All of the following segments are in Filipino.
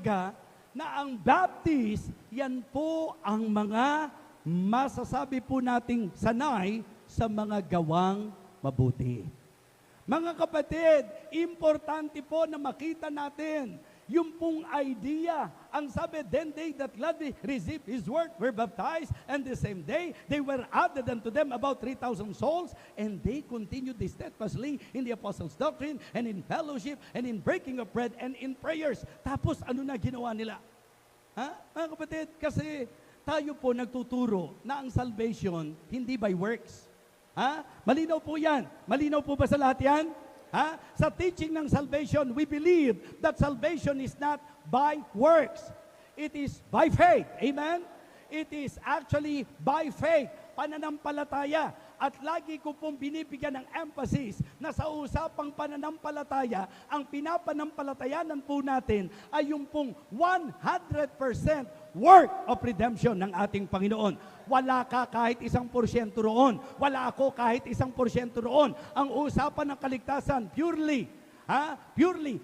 talaga na ang Baptist, yan po ang mga masasabi po nating sanay sa mga gawang mabuti. Mga kapatid, importante po na makita natin yung pong idea. Ang sabi, then they that gladly received His word were baptized, and the same day they were added unto them about 3,000 souls, and they continued steadfastly in the apostles' doctrine, and in fellowship, and in breaking of bread, and in prayers. Tapos ano na ginawa nila? Mga kapatid, kasi tayo po nagtuturo na ang salvation hindi by works. Malinaw po yan. Malinaw po ba sa lahat yan? Sa teaching ng salvation, we believe that salvation is not by works. It is by faith. Amen? It is actually by faith. Pananampalataya. At lagi ko pong binibigyan ng emphasis na sa usapang pananampalataya, ang pinapanampalatayanan po natin ay yung pong 100% work of redemption ng ating Panginoon. Wala ka kahit 1% roon. Wala ako kahit 1% roon. Ang usapan ng kaligtasan, purely 100%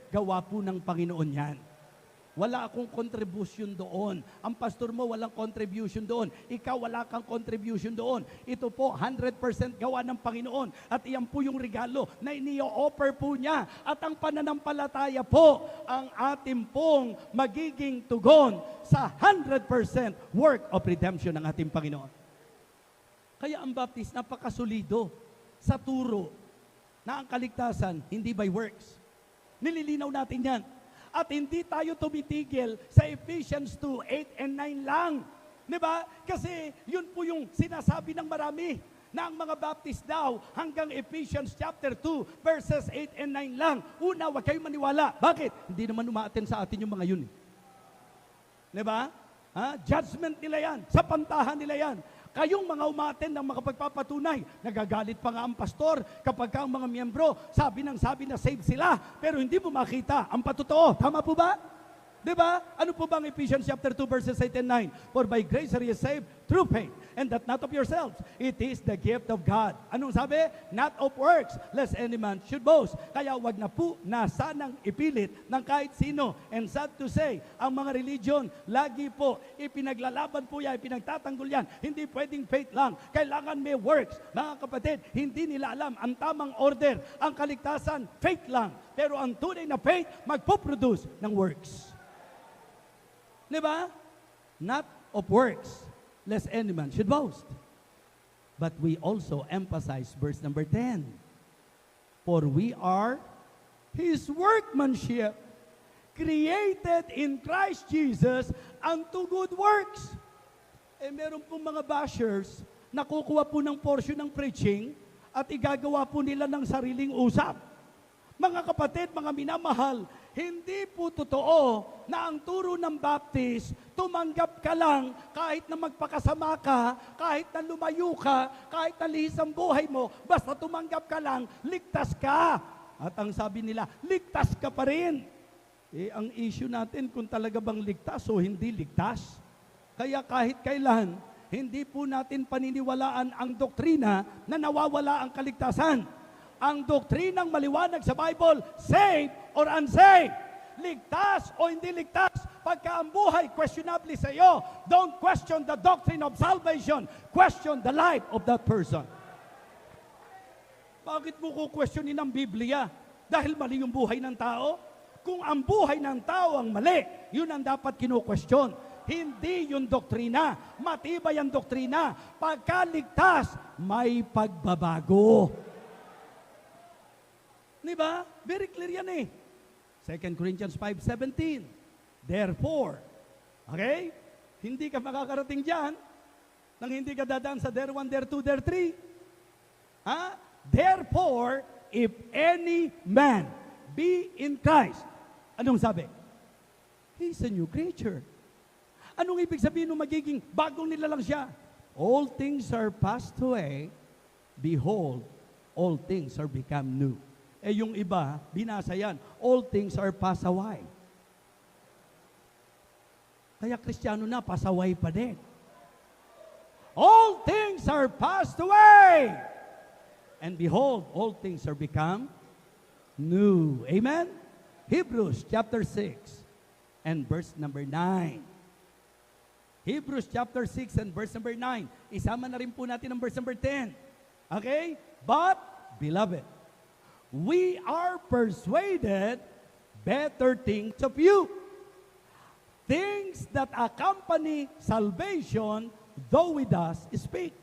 gawa po ng Panginoon yan. Wala akong contribution doon. Ang pastor mo walang contribution doon. Ikaw wala kang contribution doon. Ito po 100% gawa ng Panginoon. At iyan po yung regalo na ini-offer po niya. At ang pananampalataya po ang ating pong magiging tugon sa 100% work of redemption ng ating Panginoon. Kaya ang Baptist napakasulido sa turo na ang kaligtasan hindi by works. Nililinaw natin yan. At hindi tayo tumitigil sa Ephesians 2:8 and 9 lang. Diba? Kasi yun po yung sinasabi ng marami na ang mga Baptist daw hanggang Ephesians chapter 2 verses 8 and 9 lang. Una, huwag kayong maniwala. Bakit? Hindi naman umaaten sa atin yung mga yun. Diba? Judgment nila yan. Sapantahan nila yan. Kayong mga umaten ng makapagpapatunay, nagagalit pa nga ang pastor kapag ang mga miyembro sabi na save sila, pero hindi mo makita ang patotoo. Tama po ba? Diba? Ano po ba ang Ephesians chapter 2 verses 8 and 9? For by grace are you saved through faith, and that not of yourselves. It is the gift of God. Anong sabi? Not of works, lest any man should boast. Kaya wag na po na sanang ipilit ng kahit sino. And sad to say, ang mga religion, lagi po, ipinaglalaban po yan, ipinagtatanggol yan. Hindi pwedeng faith lang. Kailangan may works. Mga kapatid, hindi nila alam ang tamang order. Ang kaligtasan, faith lang. Pero ang tunay na faith, magpo-produce ng works. Diba? Not of works, lest any man should boast. But we also emphasize verse number 10. For we are His workmanship, created in Christ Jesus unto good works. Meron pong mga bashers na kukuha po ng portion ng preaching at igagawa po nila ng sariling usap. Mga kapatid, mga minamahal, hindi po totoo na ang turo ng Baptist, tumanggap ka lang kahit na magpakasama ka, kahit na lumayo ka, kahit na lihis ang buhay mo, basta tumanggap ka lang, ligtas ka. At ang sabi nila, ligtas ka pa rin. Ang issue natin kung talaga bang ligtas o hindi ligtas. Kaya kahit kailan, hindi po natin paniniwalaan ang doktrina na nawawala ang kaligtasan. Ang doktrinang maliwanag sa Bible, saved or unsaved, ligtas o hindi ligtas. Pagka ang buhay questionably sa iyo, don't question the doctrine of salvation, question the life of that person. Bakit mo questionin ang Biblia? Dahil mali yung buhay ng tao? Kung ang buhay ng tao ang mali, yun ang dapat kinu-question. Hindi yung doktrina. Matibay ang doktrina. Pagka ligtas, may pagbabago. Diba? Very clear yan 2 Corinthians 5:17. Therefore, okay? Hindi ka makakarating dyan nang hindi ka dadaan sa there 1, there 2, there 3. Therefore, if any man be in Christ, anong sabi? He's a new creature. Anong ibig sabihin nung magiging bagong nilalang siya? All things are passed away. Behold, all things are become new. Yung iba, binasa yan, all things are passed away. Kaya Kristiyano na, pasaway pa din. All things are passed away. And behold, all things are become new. Amen? Hebrews chapter 6 and verse number 9. Hebrews chapter 6 and verse number 9. Isama na rin po natin ang verse number 10. Okay? But, beloved, we are persuaded better things of you. Things that accompany salvation, though we thus speak.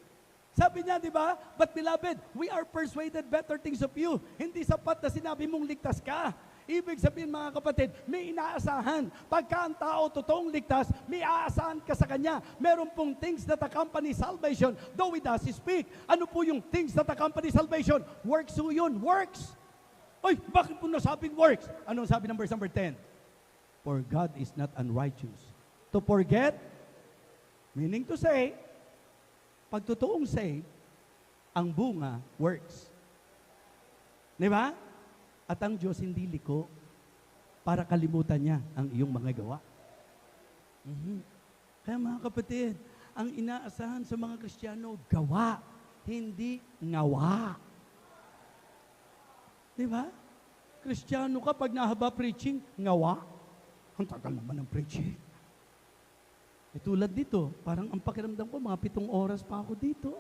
Sabi niya, di ba? But beloved, we are persuaded better things of you. Hindi sapat na sinabi mong ligtas ka. Ibig sabihin mga kapatid, may inaasahan. Pagka ang tao totoong ligtas, may aasahan ka sa kanya. Meron pong things that accompany salvation, though we thus speak. Ano po yung things that accompany salvation? Works po yun, works. Ay, bakit po nasabing works? Anong sabi ng verse number 10? For God is not unrighteous to forget, meaning to say, pag totoong say, ang bunga works. Di ba? At ang Diyos hindi liko para kalimutan niya ang iyong mga gawa. Kaya mga kapatid, ang inaasahan sa mga Kristiyano, gawa, hindi ngawa. Di ba? Kristiyano ka, pag nahaba preaching, ngawa. Ang tagal naman ng preaching. Tulad dito, parang ang pakiramdam ko, mga 7 oras pa ako dito.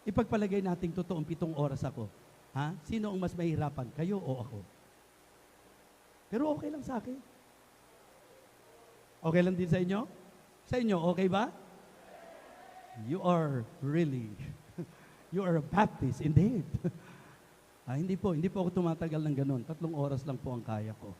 Ipagpalagay nating totoong 7 oras ako. Sino ang mas mahirapan? Kayo o ako? Pero okay lang sa akin. Okay lang din sa inyo? Sa inyo, okay ba? You are really, you are a Baptist indeed. Hindi po ako tumatagal ng ganun. 3 oras lang po ang kaya ko.